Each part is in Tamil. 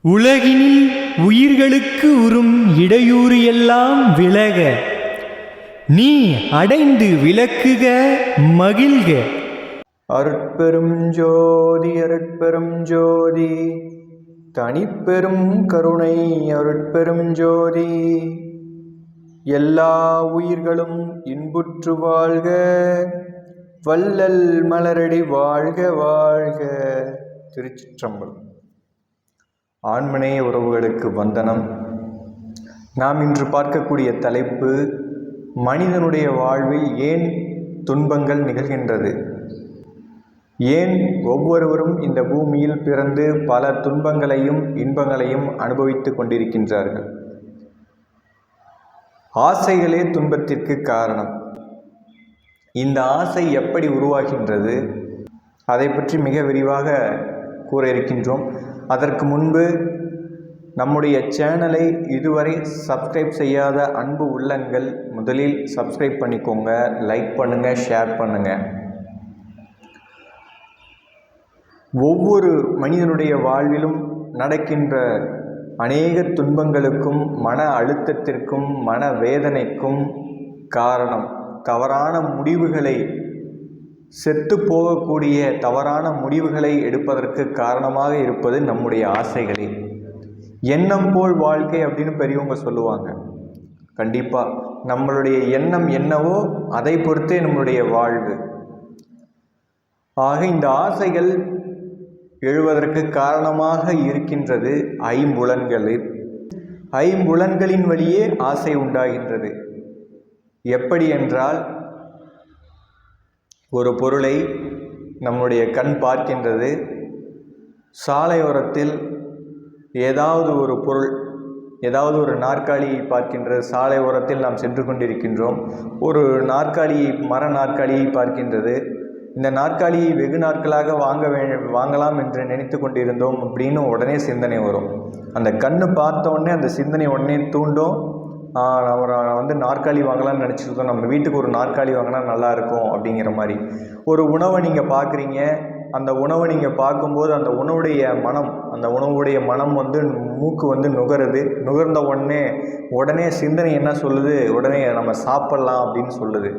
உலகினில் உயிர்களுக்கு உறும் இடையூறு எல்லாம் விலக நீ அடைந்து விளக்குக மகிழ்க. அருட்பெரும் ஜோதி அருட்பெரும் ஜோதி தனிப்பெரும் கருணை அருட்பெரும் ஜோதி. எல்லா உயிர்களும் இன்புற்று வாழ்க, வள்ளல் மலரடி வாழ்க வாழ்க. திருச்சிற்றம்பலம். ஆண்மனேய உறவுகளுக்கு வந்தனம். நாம் இன்று பார்க்கக்கூடிய தலைப்பு, மனிதனுடைய வாழ்வில் ஏன் துன்பங்கள் நிகழ்கின்றது, ஏன் ஒவ்வொருவரும் இந்த பூமியில் பிறந்து பல துன்பங்களையும் இன்பங்களையும் அனுபவித்து கொண்டிருக்கின்றார்கள். ஆசைகளே துன்பத்திற்கு காரணம். இந்த ஆசை எப்படி உருவாகின்றது, அதை பற்றி மிக விரிவாக கூற இருக்கின்றோம். அதற்கு முன்பு நம்முடைய சேனலை இதுவரை சப்ஸ்கிரைப் செய்யாத அன்பு உள்ளங்கள் முதலில் சப்ஸ்கிரைப் பண்ணிக்கோங்க, லைக் பண்ணுங்கள், ஷேர் பண்ணுங்கள். ஒவ்வொரு மனிதனுடைய வாழ்விலும் நடக்கின்ற அநேக துன்பங்களுக்கும் மன அழுத்தத்திற்கும் மன வேதனைக்கும் காரணம் தவறான முடிவுகளை, செத்து போகக்கூடிய தவறான முடிவுகளை எடுப்பதற்கு காரணமாக இருப்பது நம்முடைய ஆசைகளே. எண்ணம் போல் வாழ்க்கை அப்படின்னு பெரியவங்க சொல்லுவாங்க. கண்டிப்பாக நம்மளுடைய எண்ணம் என்னவோ அதை பொறுத்தே நம்மளுடைய வாழ்வு. ஆக இந்த ஆசைகள் எழுவதற்கு காரணமாக இருக்கின்றது ஐம்புலன்களின் வழியே ஆசை உண்டாகின்றது. எப்படி என்றால், ஒரு பொருளை நம்முடைய கண் பார்க்கின்றது. சாலையோரத்தில் ஏதாவது ஒரு பொருள், ஏதாவது ஒரு நாற்காலியை பார்க்கின்றது. சாலை ஓரத்தில் நாம் சென்று கொண்டிருக்கின்றோம். ஒரு நாற்காலியை, மர நாற்காலியை பார்க்கின்றது. இந்த நாற்காலியை வெகு நாட்களாக வாங்கலாம் என்று நினைத்து கொண்டிருந்தோம் அப்படின்னு உடனே சிந்தனை வரும். அந்த கண்ணு பார்த்த உடனே அந்த சிந்தனை உடனே தூண்டும். நம்ம நாற்காலி வாங்கலாம்னு நினச்சிருக்கோம், நம்ம வீட்டுக்கு ஒரு நாற்காலி வாங்கினா நல்லாயிருக்கும் அப்படிங்கிற மாதிரி. ஒரு உணவை நீங்கள் பார்க்குறீங்க. அந்த உணவை நீங்கள் பார்க்கும்போது அந்த உணவுடைய மனம் மூக்கு நுகருது. நுகர்ந்த உடனே சிந்தனை என்ன சொல்லுது, உடனே நம்ம சாப்பிட்லாம் அப்படின்னு சொல்லுது.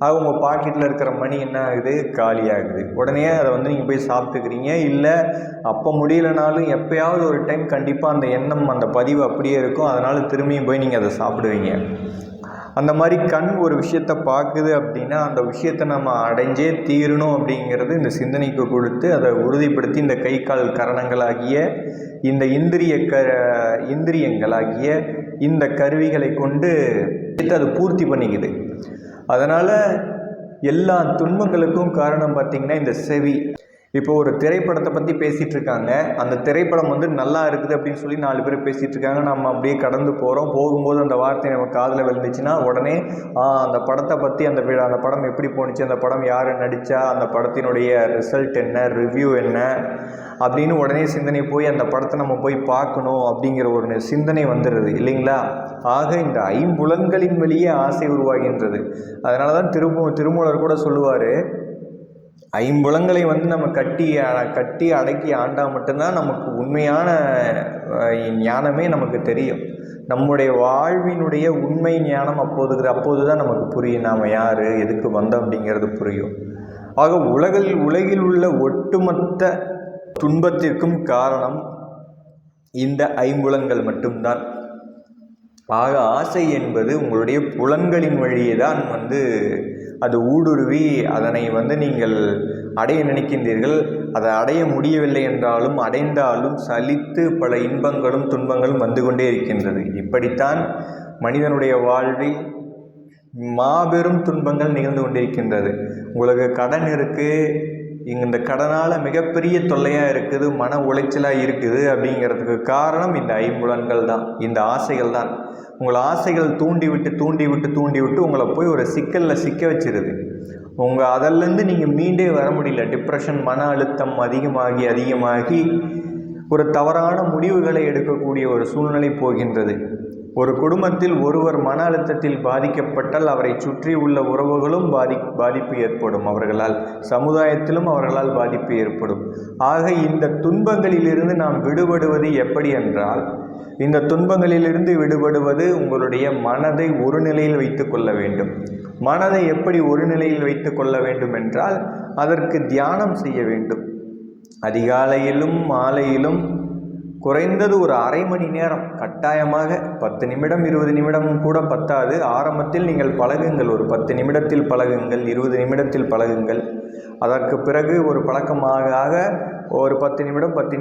ஆக உங்கள் பாக்கெட்டில் இருக்கிற மணி என்ன ஆகுது, காலியாகுது. உடனே அதை நீங்கள் போய் சாப்பிட்டுக்கிறீங்க. இல்லை அப்போ முடியலைனாலும் எப்போயாவது ஒரு டைம் கண்டிப்பாக அந்த எண்ணம், அந்த பதிவு அப்படியே இருக்கும். அதனால் திரும்பியும் போய் நீங்கள் அதை சாப்பிடுவீங்க. அந்த மாதிரி கண் ஒரு விஷயத்தை பார்க்குது அப்படின்னா அந்த விஷயத்தை நம்ம அடைஞ்சே தீரணும் அப்படிங்கிறது இந்த சிந்தனைக்கு கொடுத்து அதை உறுதிப்படுத்தி இந்த கை கால் கரணங்களாகிய இந்த இந்திரியங்களாகிய இந்த கருவிகளை கொண்டு அது பூர்த்தி பண்ணிக்குது. அதனால் எல்லா துன்பங்களுக்கும் காரணம் பார்த்திங்கன்னா இந்த செவி. இப்போ ஒரு திரைப்படத்தை பற்றி பேசிகிட்டு இருக்காங்க. அந்த திரைப்படம் நல்லா இருக்குது அப்படின்னு சொல்லி 4 பேர் பேசிகிட்டு இருக்காங்க. நம்ம அப்படியே கடந்து போகிறோம். போகும்போது அந்த வார்த்தை நம்ம காதில் விழுந்துச்சுன்னா உடனே அந்த படத்தை பற்றி, அந்த படம் எப்படி போணுச்சு, அந்த படம் யார் நடித்தா, அந்த படத்தினுடைய ரிசல்ட் என்ன, ரிவ்யூ என்ன அப்படின்னு உடனே சிந்தனை போய் அந்த படத்தை நம்ம போய் பார்க்கணும் அப்படிங்கிற ஒரு சிந்தனை வந்துடுது இல்லைங்களா. ஆக இந்த ஐம்புலன்களின் வழியே ஆசை உருவாகின்றது. அதனால தான் திருமூலர் கூட சொல்லுவார், ஐம்புலங்களை நம்ம கட்டி அடக்கி ஆண்டால் மட்டும்தான் நமக்கு உண்மையான ஞானமே நமக்கு தெரியும். நம்முடைய வாழ்வினுடைய உண்மை ஞானம் அப்போது தான் நமக்கு புரியும். நாம் யார், எதுக்கு வந்தோம் அப்படிங்கிறது புரியும். ஆக உலகில் உள்ள ஒட்டுமொத்த துன்பத்திற்கும் காரணம் இந்த ஐம்புலன்கள் மட்டும்தான். ஆக ஆசை என்பது உங்களுடைய புலன்களின் வழியே தான் அது ஊடுருவி அதனை நீங்கள் அடைய நினைக்கின்றீர்கள். அதை அடைய முடியவில்லை என்றாலும் அடைந்தாலும் சலித்து பல இன்பங்களும் துன்பங்களும் வந்து கொண்டே இருக்கின்றது. இப்படித்தான் மனிதனுடைய வாழ்வில் மாபெரும் துன்பங்கள் நிகழ்ந்து கொண்டிருக்கின்றது. உங்களுக்கு கடன் இருக்குது, இந்த கடனால் மிகப்பெரிய தொல்லையாக இருக்குது, மன உளைச்சலாக இருக்குது அப்படிங்கிறதுக்கு காரணம் இந்த ஐம்புலன்கள் தான், இந்த ஆசைகள் தான். உங்களை ஆசைகள் தூண்டி விட்டு உங்களை போய் ஒரு சிக்கலில் சிக்க வச்சிருது. அதிலேருந்து நீங்கள் மீண்டே வர முடியல. டிப்ரெஷன், மன அழுத்தம் அதிகமாகி ஒரு தவறான முடிவுகளை எடுக்கக்கூடிய ஒரு சூழ்நிலை போகின்றது. ஒரு குடும்பத்தில் ஒருவர் மன அழுத்தத்தில் பாதிக்கப்பட்டால் அவரை சுற்றி உள்ள உறவுகளும் பாதிப்பு ஏற்படும், அவர்களால் சமுதாயத்திலும் அவர்களால் பாதிப்பு ஏற்படும். ஆக இந்த துன்பங்களிலிருந்து நாம் விடுபடுவது எப்படி என்றால், இந்த துன்பங்களிலிருந்து விடுபடுவது உங்களுடைய மனதை ஒரு நிலையில் வைத்து கொள்ள வேண்டும். மனதை எப்படி ஒரு நிலையில் வைத்து கொள்ள வேண்டும் என்றால், அதற்கு தியானம் செய்ய வேண்டும். அதிகாலையிலும் மாலையிலும் குறைந்தது ஒரு அரை மணி நேரம் கட்டாயமாக, 10 நிமிடம் 20 நிமிடம் கூட பத்தாது. ஆரம்பத்தில் நீங்கள் பழகுங்கள், ஒரு 10 நிமிடத்தில் பழகுங்கள், 20 நிமிடத்தில் பழகுங்கள். அதற்கு பிறகு ஒரு பழக்கமாக ஒரு 10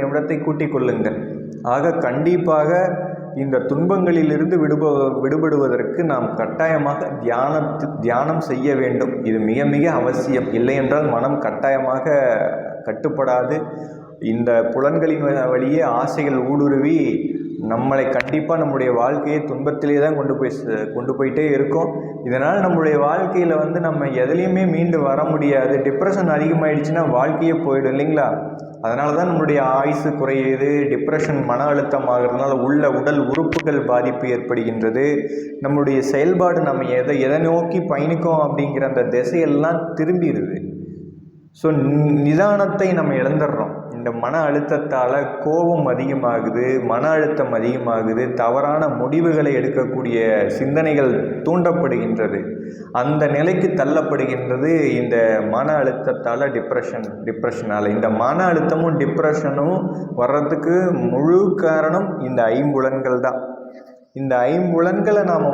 நிமிடத்தை கூட்டிக் கொள்ளுங்கள். ஆக கண்டிப்பாக இந்த துன்பங்களிலிருந்து விடுபடுவதற்கு நாம் கட்டாயமாக தியானம் செய்ய வேண்டும். இது மிக மிக அவசியம். இல்லை என்றால் மனம் கட்டாயமாக கட்டுப்படாது. இந்த புலன்களின் வழியே ஆசைகள் ஊடுருவி நம்மளை கண்டிப்பாக நம்முடைய வாழ்க்கையை துன்பத்திலே தான் கொண்டு போயிட்டே இருக்கும். இதனால் நம்முடைய வாழ்க்கையில் நம்ம எதுலேயுமே மீண்டு வர முடியாது. டிப்ரெஷன் அதிகமாகிடுச்சுன்னா வாழ்க்கையே போயிடும் இல்லைங்களா? அதனால தான் நம்முடைய ஆயுசு குறையுது. டிப்ரெஷன் மன அழுத்தமாகிறதுனால உடல் உறுப்புகள் பாதிப்பு ஏற்படுகின்றது. நம்முடைய செயல்பாடு நம்ம எதை நோக்கி பயணிக்கோம் அப்படிங்கிற அந்த திசையெல்லாம் திரும்பிடுது. ஸோ நிதானத்தை நம்ம இழந்துடுறோம். இந்த மன அழுத்தத்தால் கோபம் அதிகமாகுது, மன அழுத்தம் அதிகமாகுது, தவறான முடிவுகளை எடுக்கக்கூடிய சிந்தனைகள் தூண்டப்படுகின்றது. அந்த நிலைக்கு தள்ளப்படுகின்றது இந்த மன அழுத்தத்தால், டிப்ரெஷனால். இந்த மன அழுத்தமும் டிப்ரெஷனும் வர்றதுக்கு முழு காரணம் இந்த ஐம்புலன்கள் தான். இந்த ஐம்புலன்களை நாம்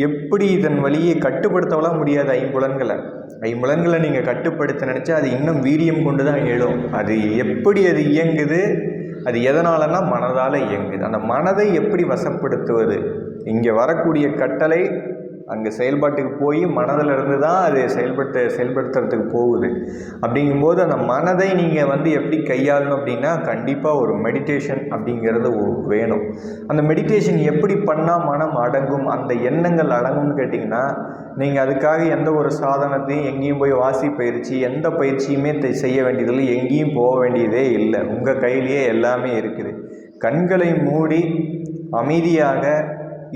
எப்படி இதன் வழியை கட்டுப்படுத்தவெல்லாம் முடியாது. ஐம்புலன்களை நீங்கள் கட்டுப்படுத்த நினச்சா அது இன்னும் வீரியம் கொண்டு தான் எழும். அது எப்படி அது இயங்குது, அது எதனாலன்னா மனதால் இயங்குது. அந்த மனதை எப்படி வசப்படுத்துவது? இங்கே வரக்கூடிய கட்டளை அங்கே செயல்பாட்டுக்கு போய் மனதில் இருந்து தான் அது செயல்படுத்துறதுக்கு போகுது. அப்படிங்கும்போது அந்த மனதை நீங்கள் எப்படி கையாளணும் அப்படின்னா, கண்டிப்பாக ஒரு மெடிடேஷன் அப்படிங்கிறது வேணும். அந்த மெடிடேஷன் எப்படி பண்ணால் மனம் அடங்கும், அந்த எண்ணங்கள் அடங்கும்னு கேட்டிங்கன்னா, நீங்கள் அதுக்காக எந்த ஒரு சாதனத்தையும் எங்கேயும் போய் பயிற்சி எந்த பயிற்சியுமே செய்ய வேண்டியதில்லை, எங்கேயும் போக வேண்டியதே இல்லை. உங்கள் கையிலேயே எல்லாமே இருக்குது. கண்களை மூடி அமைதியாக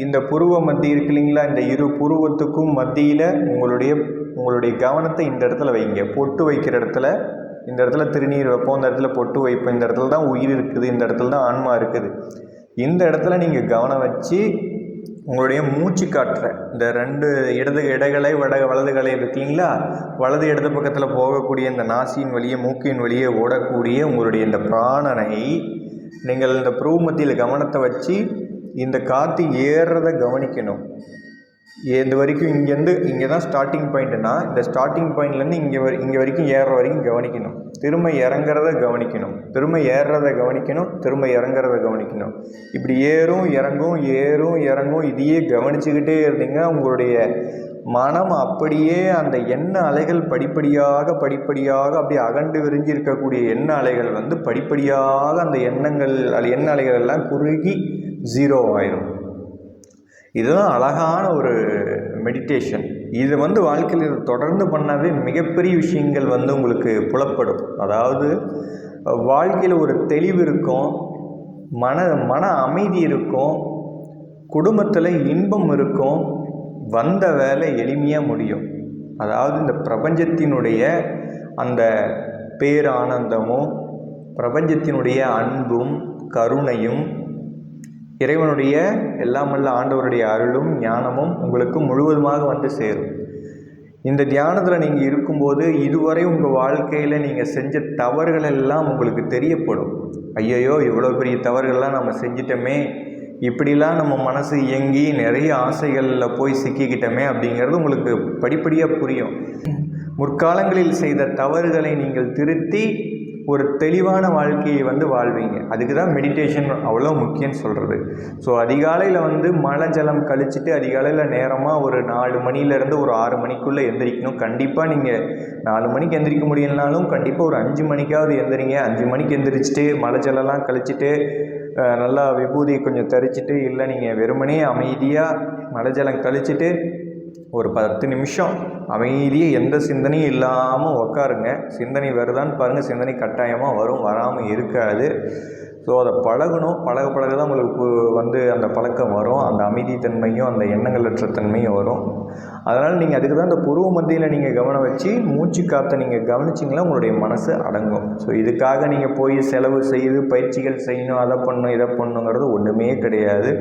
இந்த புருவ மத்தி இருக்கு இல்லைங்களா, இந்த இரு புருவத்துக்கும் மத்தியில் உங்களுடைய கவனத்தை இந்த இடத்துல வைங்க. பொட்டு வைக்கிற இடத்துல, இந்த இடத்துல திருநீர் வைப்போம், இந்த இடத்துல பொட்டு வைப்போம், இந்த இடத்துல தான் உயிர் இருக்குது, இந்த இடத்துல தான் ஆன்மா இருக்குது. இந்த இடத்துல நீங்கள் கவனம் வச்சு உங்களுடைய மூச்சு காற்ற இந்த 2 இடகளை வலதுகளை இருக்கு இல்லைங்களா, வலது இடது பக்கத்தில் போகக்கூடிய இந்த நாசியின் வழியே மூக்கின் வழியே ஓடக்கூடிய உங்களுடைய இந்த பிராணனை நீங்கள் இந்த புருவ மத்தியில் கவனத்தை வச்சு இந்த காற்று ஏறுறதை கவனிக்கணும். இந்த வரைக்கும் இங்கே தான் ஸ்டார்டிங் பாயிண்ட்னா, இந்த ஸ்டார்டிங் பாயிண்ட்லேருந்து இங்கே வரைக்கும் ஏறுற வரைக்கும் கவனிக்கணும். திரும்ப இறங்குறத கவனிக்கணும், திரும்ப ஏறுறதை கவனிக்கணும், திரும்ப இறங்குறத கவனிக்கணும். இப்படி ஏறும் இறங்கும் இதையே கவனிச்சுக்கிட்டே இருந்தீங்க, உங்களுடைய மனம் அப்படியே அந்த எண்ண அலைகள் படிப்படியாக அப்படியே அகண்டு விரிஞ்சு இருக்கக்கூடிய எண்ண அலைகள் படிப்படியாக அந்த எண்ண அலைகள் எல்லாம் குறுகி 0 ஆயிரும். இதுதான் அழகான ஒரு மெடிடேஷன். இது வாழ்க்கையில் தொடர்ந்து பண்ணாவே மிகப்பெரிய விஷயங்கள் உங்களுக்கு புலப்படும். அதாவது வாழ்க்கையில் ஒரு தெளிவு இருக்கும், மன அமைதி இருக்கும், குடும்பத்தில் இன்பம் இருக்கும், வந்த வேலை எளிமையாக முடியும். அதாவது இந்த பிரபஞ்சத்தினுடைய அந்த பேரானந்தமும், பிரபஞ்சத்தினுடைய அன்பும் கருணையும், இறைவனுடைய எல்லாமல்ல ஆண்டவருடைய அருளும் ஞானமும் உங்களுக்கு முழுவதுமாக சேரும். இந்த தியானத்தில் நீங்கள் இருக்கும்போது இதுவரை உங்கள் வாழ்க்கையில் நீங்கள் செஞ்ச தவறுகள் எல்லாம் உங்களுக்கு தெரியப்படும். ஐயையோ, இவ்வளோ பெரிய தவறுகள்லாம் நம்ம செஞ்சிட்டோமே, இப்படிலாம் நம்ம மனசு இயங்கி நிறைய ஆசைகளில் போய் சிக்கிக்கிட்டோமே அப்படிங்கிறது உங்களுக்கு படிப்படியாக புரியும். முற்காலங்களில் செய்த தவறுகளை நீங்கள் திருத்தி ஒரு தெளிவான வாழ்க்கையை வாழ்வீங்க. அதுக்கு தான் மெடிடேஷன் அவ்வளோ முக்கியம்னு சொல்கிறது. ஸோ அதிகாலையில் மழை ஜலம் கழிச்சிட்டு அதிகாலையில் நேரமாக ஒரு 4 மணிலேருந்து ஒரு 6 மணிக்குள்ளே எந்திரிக்கணும். கண்டிப்பாக நீங்கள் 4 மணிக்கு எந்திரிக்க முடியலனாலும் கண்டிப்பாக ஒரு 5 மணிக்காவது எந்திரிங்க. 5 மணிக்கு எந்திரிச்சிட்டு மழை ஜலம்லாம் கழிச்சிட்டு நல்லா விபூதி கொஞ்சம் தரிச்சிட்டு, இல்லை நீங்கள் வெறுமனே அமைதியாக மழை ஜலம் கழிச்சிட்டு ஒரு 10 நிமிஷம் அமைதியாக எந்த சிந்தனையும் இல்லாமல் உக்காருங்க. சிந்தனை வருதான்னு பாருங்கள், சிந்தனை கட்டாயமாக வரும், வராமல் இருக்காது. ஸோ அதை பழகணும். பழக தான் உங்களுக்கு வந்து அந்த பழக்கம் வரும், அந்த அமைதித்தன்மையும் அந்த எண்ணங்களற்ற தன்மையும் வரும். அதனால் நீங்கள் அதுக்கு தான் இந்த புருவ மத்தியில் நீங்கள் கவனம் வச்சு மூச்சு காற்றை நீங்கள் கவனிச்சிங்கன்னா உங்களுடைய மனசு அடங்கும். ஸோ இதுக்காக நீங்கள் போய் செலவு செய்து பயிற்சிகள் செய்யணும், அதை பண்ணணும் இதை பண்ணணுங்கிறது ஒன்றுமே கிடையாது.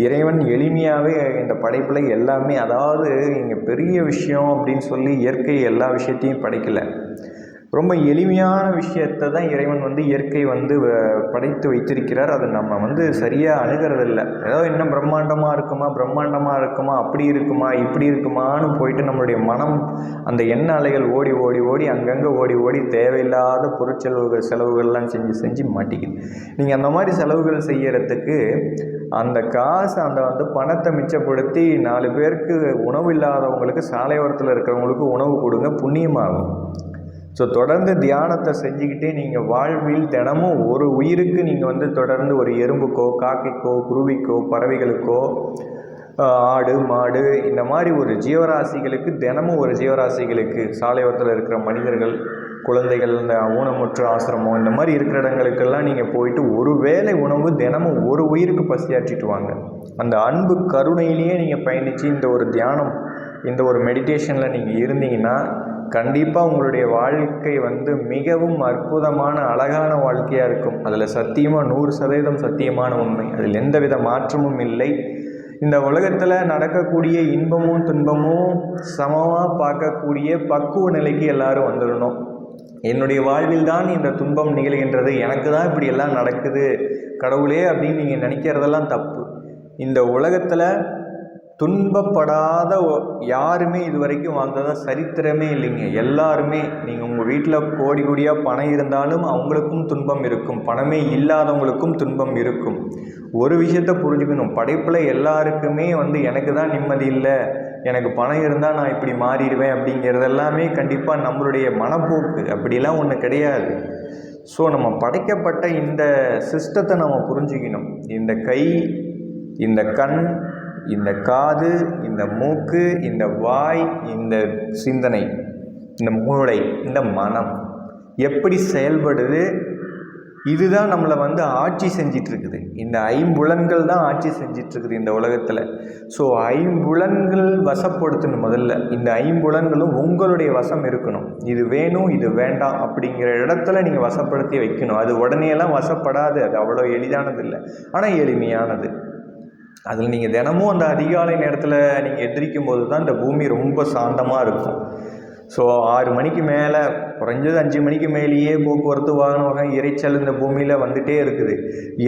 இறைவன் எளிமையாகவே இந்த படைப்பில் எல்லாமே, அதாவது இங்கே பெரிய விஷயம் அப்படின்னு சொல்லி இயற்கை எல்லா விஷயத்தையும் படைக்கலை. ரொம்ப எளிமையான விஷயத்தை தான் இறைவன் வந்து இயற்கை வந்து படைத்து வைத்திருக்கிறார். அதை நம்ம வந்து சரியாக அணுகிறதில்லை. ஏதோ இன்னும் பிரம்மாண்டமாக இருக்குமா அப்படி இருக்குமா இப்படி இருக்குமான்னு போயிட்டு நம்மளுடைய மனம் அந்த எண்ண அலைகள் ஓடி அங்கங்கே ஓடி தேவையில்லாத செலவுகள்லாம் செஞ்சு மாட்டிக்குது. நீங்கள் அந்த மாதிரி செலவுகள் செய்யறதுக்கு அந்த காசு அந்த பணத்தை மிச்சப்படுத்தி 4 பேருக்கு உணவு இல்லாதவங்களுக்கு, சாலையோரத்தில் இருக்கிறவங்களுக்கு உணவு கொடுங்க, புண்ணியமாகும். ஸோ தொடர்ந்து தியானத்தை செஞ்சுக்கிட்டே நீங்கள் வாழ்வில் தினமும் ஒரு உயிருக்கு நீங்கள் வந்து தொடர்ந்து ஒரு எறும்புக்கோ காக்கைக்கோ குருவிக்கோ பறவைகளுக்கோ ஆடு மாடு இந்த மாதிரி ஒரு ஜீவராசிகளுக்கு தினமும் ஒரு ஜீவராசிகளுக்கு, சாலையோரத்தில் இருக்கிற மனிதர்கள், குழந்தைகள், இந்த ஊனமுற்ற ஆசிரமம் இந்த மாதிரி இருக்கிற இடங்களுக்கெல்லாம் நீங்கள் போயிட்டு ஒரு வேளை உணவு தினமும் ஒரு உயிருக்கு பசியாற்றிட்டு வாங்க. அந்த அன்பு கருணையிலேயே நீங்கள் பயணித்து இந்த ஒரு தியானம், இந்த ஒரு மெடிடேஷனில் நீங்கள் இருந்தீங்கன்னா கண்டிப்பாக உங்களுடைய வாழ்க்கை வந்து மிகவும் அற்புதமான அழகான வாழ்க்கையாக இருக்கும். அதில் சத்தியமாக 100% சத்தியமான உண்மை, அதில் எந்தவித மாற்றமும் இல்லை. இந்த உலகத்தில் நடக்கக்கூடிய இன்பமும் துன்பமும் சமமாக பார்க்கக்கூடிய பக்குவ நிலைக்கு எல்லாரும் வந்துடணும். என்னுடைய வாழ்வில் தான் இந்த துன்பம் நிகழ்கின்றது, எனக்கு தான் இப்படி எல்லாம் நடக்குது கடவுளே அப்படின்னு நீங்கள் நினைக்கிறதெல்லாம் தப்பு. இந்த உலகத்தில் துன்பப்படாத யாருமே இது வரைக்கும் வாழ்ந்ததாக சரித்திரமே இல்லைங்க. எல்லாருமே, நீங்கள் உங்கள் வீட்டில் கோடியாக பணம் இருந்தாலும் அவங்களுக்கும் துன்பம் இருக்கும், பணமே இல்லாதவங்களுக்கும் துன்பம் இருக்கும். ஒரு விஷயத்த புரிஞ்சுக்கணும், படைப்பில் எல்லாருக்குமே வந்து எனக்கு தான் நிம்மதி இல்லை, எனக்கு பணம் இருந்தால் நான் இப்படி மாறிடுவேன் அப்படிங்கிறது எல்லாமே கண்டிப்பாக நம்மளுடைய மனப்போக்கு, அப்படிலாம் ஒன்று கிடையாது. ஸோ நம்ம படைக்கப்பட்ட இந்த சிஸ்டத்தை நம்ம புரிஞ்சுக்கணும். இந்த கை, இந்த கண், இந்த காது, இந்த மூக்கு, இந்த வாய், இந்த சிந்தனை, இந்த மூளை, இந்த மனம் எப்படி செயல்படுது, இதுதான் நம்மளை வந்து ஆட்சி செஞ்சிட்ருக்குது. இந்த 5 புலன்கள் தான் ஆட்சி செஞ்சிட்ருக்குது இந்த உலகத்தில். ஸோ 5 புலன்கள் வசப்படுத்தணும். முதல்ல இந்த 5 புலன்களும் உங்களுடைய வசம் இருக்கணும். இது வேணும் இது வேண்டாம் அப்படிங்கிற இடத்துல நீங்கள் வசப்படுத்தி வைக்கணும். அது உடனேலாம் வசப்படாது, அது அவ்வளோ எளிதானது இல்லை, ஆனால் எளிமையானது. அதில் நீங்கள் தினமும் அந்த அதிகாலை நேரத்தில் நீங்கள் எந்திரிக்கும் போது தான் இந்த பூமி ரொம்ப சாந்தமாக இருக்கும். ஸோ 6 மணிக்கு மேலே, குறைஞ்சது 5 மணிக்கு மேலேயே போக்குவரத்து வாகன வகை இறைச்சல் இந்த பூமியில் வந்துகிட்டே இருக்குது.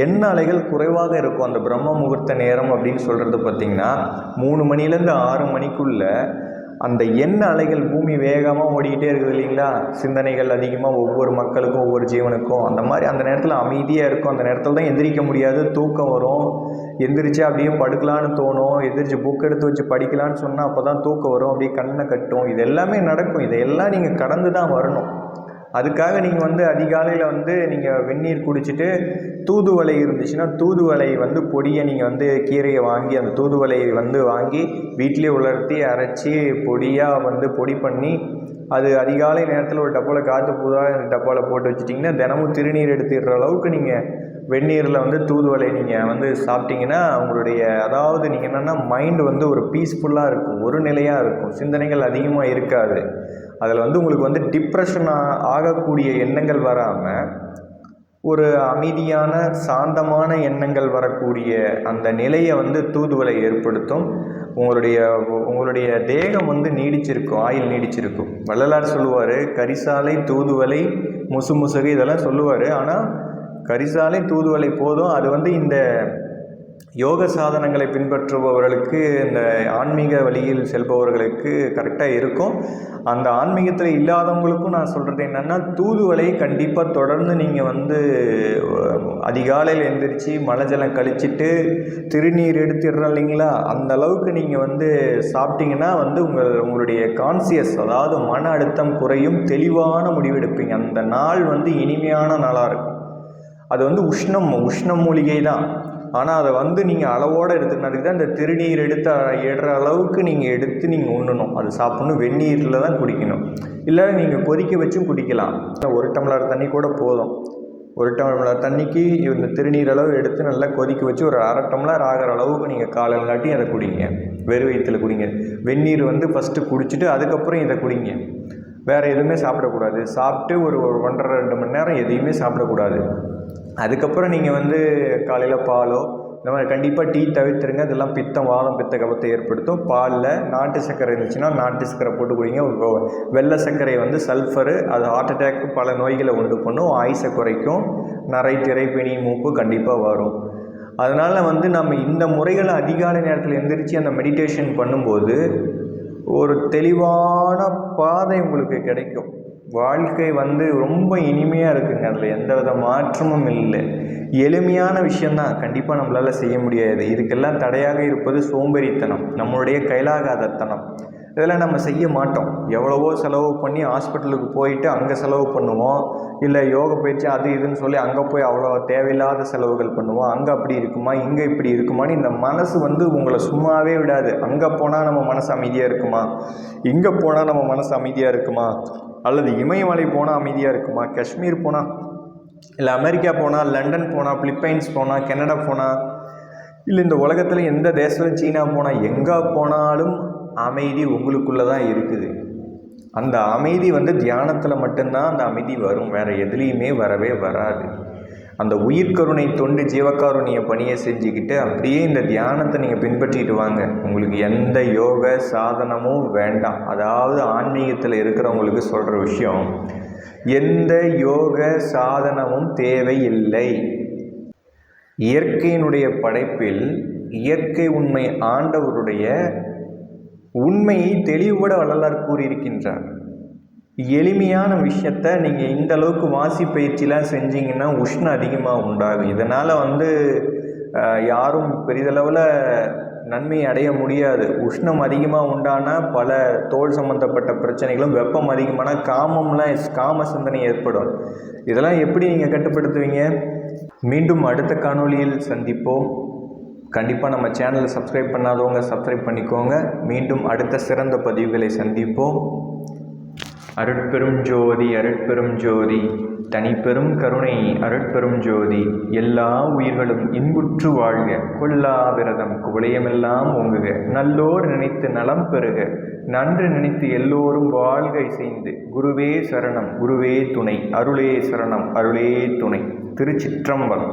எண்ண அலைகள் குறைவாக இருக்கும். அந்த பிரம்ம முகூர்த்த நேரம் அப்படின்னு சொல்கிறது பார்த்திங்கன்னா 3 மணிலேருந்து 6 மணிக்குள்ளே அந்த எண்ண அலைகள் பூமி வேகமாக ஓடிக்கிட்டே இருக்குது இல்லைங்களா. சிந்தனைகள் அதிகமாக ஒவ்வொரு மக்களுக்கும் ஒவ்வொரு ஜீவனுக்கும். அந்த மாதிரி அந்த நேரத்தில் அமைதியாக இருக்கும். அந்த நேரத்தில் தான் எந்திரிக்க முடியாது, தூக்கம் வரும். எந்திரிச்சு அப்படியே படுக்கலான்னு தோணும், எந்திரிச்சு புக் எடுத்து வச்சு படிக்கலான்னு சொன்னால் அப்போ தான் தூக்கம் வரும், அப்படியே கண்ணை கட்டும். இது எல்லாமே நடக்கும். இதையெல்லாம் நீங்கள் கடந்து தான் வரணும். அதுக்காக நீங்கள் வந்து அதிகாலையில் வந்து நீங்கள் வெந்நீர் குடிச்சிட்டு தூதுவளை இருந்துச்சுன்னா தூதுவளை வந்து பொடியை நீங்கள் வந்து கீரையை வாங்கி அந்த தூதுவளையை வந்து வாங்கி வீட்டிலே உலர்த்தி அரைச்சி பொடியாக வந்து பொடி பண்ணி அது அதிகாலை நேரத்தில் ஒரு டப்பாவில் காற்று பூதாக டப்பாவில் போட்டு வச்சுட்டிங்கன்னா தினமும் திருநீர் எடுத்துடுற அளவுக்கு நீங்கள் வெந்நீரில் வந்து தூதுவளை நீங்கள் வந்து சாப்பிட்டிங்கன்னா உங்களுடைய, அதாவது நீங்கள் என்னென்னா மைண்டு வந்து ஒரு பீஸ்ஃபுல்லாக இருக்கும், ஒரு நிலையாக இருக்கும், சிந்தனைகள் அதிகமாக இருக்காது. அதில் வந்து உங்களுக்கு வந்து டிப்ரெஷன் ஆகக்கூடிய எண்ணங்கள் வராமல் ஒரு அமைதியான சாந்தமான எண்ணங்கள் வரக்கூடிய அந்த நிலையை வந்து தூதுவளை ஏற்படுத்தும். உங்களுடைய தேகம் வந்து நீடிச்சிருக்கும், ஆயுள் நீடிச்சிருக்கும். வள்ளலார் சொல்லுவார், கரிசாலை தூதுவளை முசுமுசுகு இதெல்லாம் சொல்லுவார். ஆனால் கரிசாலை தூதுவளை போதும். அது வந்து இந்த யோக சாதனங்களை பின்பற்றுபவர்களுக்கு, இந்த ஆன்மீக வழியில் செல்பவர்களுக்கு கரெக்டாக இருக்கும். அந்த ஆன்மீகத்தில் இல்லாதவங்களுக்கும் நான் சொல்கிறது என்னென்னா, தூதுவளை கண்டிப்பாக தொடர்ந்து நீங்கள் வந்து அதிகாலையில் எழுந்திரிச்சு மழை ஜலம் கழிச்சிட்டு திருநீர் எடுத்துடுறோம் இல்லைங்களா, அந்த அளவுக்கு நீங்கள் வந்து சாப்பிட்டீங்கன்னா வந்து உங்களுடைய கான்சியஸ், அதாவது மன அழுத்தம் குறையும், தெளிவான முடிவெடுப்பீங்க. அந்த நாள் வந்து இனிமையான நாளாக இருக்கும். அது வந்து உஷ்ண மூலிகை தான். ஆனால் அதை வந்து நீங்கள் அளவோடு எடுத்துக்கினதுக்கு தான் இந்த திருநீர் எடுற அளவுக்கு நீங்கள் எடுத்து நீங்கள் உண்ணணும். அது சாப்பிட்ணும், வெந்நீரில் தான் குடிக்கணும். இல்லை நீங்கள் கொதிக்க வச்சும் குடிக்கலாம். 1 டம்ளர் தண்ணி கூட போதும். 1 டம்ளர் தண்ணிக்கு இந்த திருநீர் அளவு எடுத்து நல்லா கொதிக்க வச்சு ஒரு 1/2 டம்ளர் ஆகிற அளவுக்கு நீங்கள் காலையிலாட்டி அதை குடிங்க. வெறும் வயிற்றில் குடிங்க. வெந்நீர் ஃபஸ்ட்டு குடிச்சிட்டு அதுக்கப்புறம் இதை குடிங்க. வேறு எதுவுமே சாப்பிடக்கூடாது. சாப்பிட்டு ஒரு 1.5-2 மணி நேரம் எதையுமே சாப்பிடக்கூடாது. அதுக்கப்புறம் நீங்கள் காலையில் பாலோ இந்த மாதிரி கண்டிப்பாக டீ தவிர்த்துருங்க. இதெல்லாம் பித்தம், வாதம், பித்த கபத்தை ஏற்படுத்தும். பாலில் நாட்டு சர்க்கரை இருந்துச்சுன்னா நாட்டு சர்க்கரை போட்டு குடிங்க. வெள்ளை சர்க்கரை சல்ஃபரு, அது ஹார்ட் அட்டாக்கு பல நோய்களை உண்டு பண்ணும். ஆயுசை குறைக்கும். நரை, திரை, பிணி, மூப்பு கண்டிப்பாக வரும். அதனால் நம்ம இந்த முறைகளை அதிகாலை நேரத்தில் எந்திரிச்சு அந்த மெடிடேஷன் பண்ணும்போது ஒரு தெளிவான பாதை உங்களுக்கு கிடைக்கும். வாழ்க்கை ரொம்ப இனிமையாக இருக்குங்க. அதில் எந்த வித மாற்றமும் இல்லை. எளிமையான விஷயந்தான், கண்டிப்பாக நம்மளால் செய்ய முடியாது. இதுக்கெல்லாம் தடையாக இருப்பது சோம்பேறித்தனம், நம்மளுடைய கைலாகாதத்தனம். இதெல்லாம் நம்ம செய்ய மாட்டோம். எவ்வளவோ செலவு பண்ணி ஹாஸ்பிட்டலுக்கு போயிட்டு அங்கே செலவு பண்ணுவோம். இல்லை யோக பயிற்சி அது இதுன்னு சொல்லி அங்கே போய் அவ்வளோ தேவையில்லாத செலவுகள் பண்ணுவோம். அங்கே அப்படி இருக்குமா, இங்கே இப்படி இருக்குமான்னு இந்த மனசு உங்களை சும்மாவே விடாது. அங்கே போனால் நம்ம மனசு அமைதியாக இருக்குமா, இங்கே போனால் நம்ம மனசு அமைதியாக இருக்குமா, அல்லது இமயமலை போனால் அமைதியாக இருக்குமா, காஷ்மீர் போனால், இல்லை அமெரிக்கா போனால், லண்டன் போனால், பிலிப்பைன்ஸ் போனால், கனடா போனால், இல்லை இந்த உலகத்தில் எந்த தேசத்தில் சீனா போனால், எங்கே போனாலும் அமைதி உங்களுக்குள்ளே தான் இருக்குது. அந்த அமைதி தியானத்தில் மட்டும்தான் அந்த அமைதி வரும். வேறு எதுலேயுமே வரவே வராது. அந்த உயிர்கருணை தொண்டு ஜீவகாருண்ய பணியை செஞ்சுக்கிட்டு அப்படியே இந்த தியானத்தை நீங்கள் பின்பற்றிட்டு வாங்க. உங்களுக்கு எந்த யோக சாதனமும் வேண்டாம். அதாவது ஆன்மீகத்தில் இருக்கிறவங்களுக்கு சொல்கிற விஷயம், எந்த யோக சாதனமும் தேவையில்லை. இயற்கையினுடைய படைப்பில் இயற்கை உண்மை ஆண்டவருடைய உண்மையை தெளிவுபட வள்ளலார் கூறியிருக்கின்றார். எளிமையான விஷயத்தை நீங்கள் இந்த அளவுக்கு வாசி பயிற்சிலாம் செஞ்சீங்கன்னா உஷ்ணம் அதிகமாக உண்டாகும். இதனால் யாரும் பெரிதளவில் நன்மை அடைய முடியாது. உஷ்ணம் அதிகமாக உண்டானால் பல தோல் சம்பந்தப்பட்ட பிரச்சனைகளும், வெப்பம் அதிகமான காம சிந்தனை ஏற்படும். இதெல்லாம் எப்படி நீங்கள் கட்டுப்படுத்துவீங்க? மீண்டும் அடுத்த காணொளியில் சந்திப்போம். கண்டிப்பாக நம்ம சேனலை சப்ஸ்கிரைப் பண்ணாதவங்க சப்ஸ்கிரைப் பண்ணிக்கோங்க. மீண்டும் அடுத்த சிறந்த பதிவுகளை சந்திப்போம். அருட்பெரும் ஜோதி, அருட்பெரும் ஜோதி, தனிப்பெரும் கருணை, அருட்பெரும் ஜோதி. எல்லா உயிர்களும் இன்புற்று வாழ்க, கொல்லா விரதம் குவளையமெல்லாம் ஓங்குக, நல்லோர் நினைத்து நலம் பெறுக, நன்று நினைத்து எல்லோரும் வாழ்க இசைந்து. குருவே சரணம், குருவே துணை, அருளே சரணம், அருளே துணை. திருச்சிற்றம்பலம்.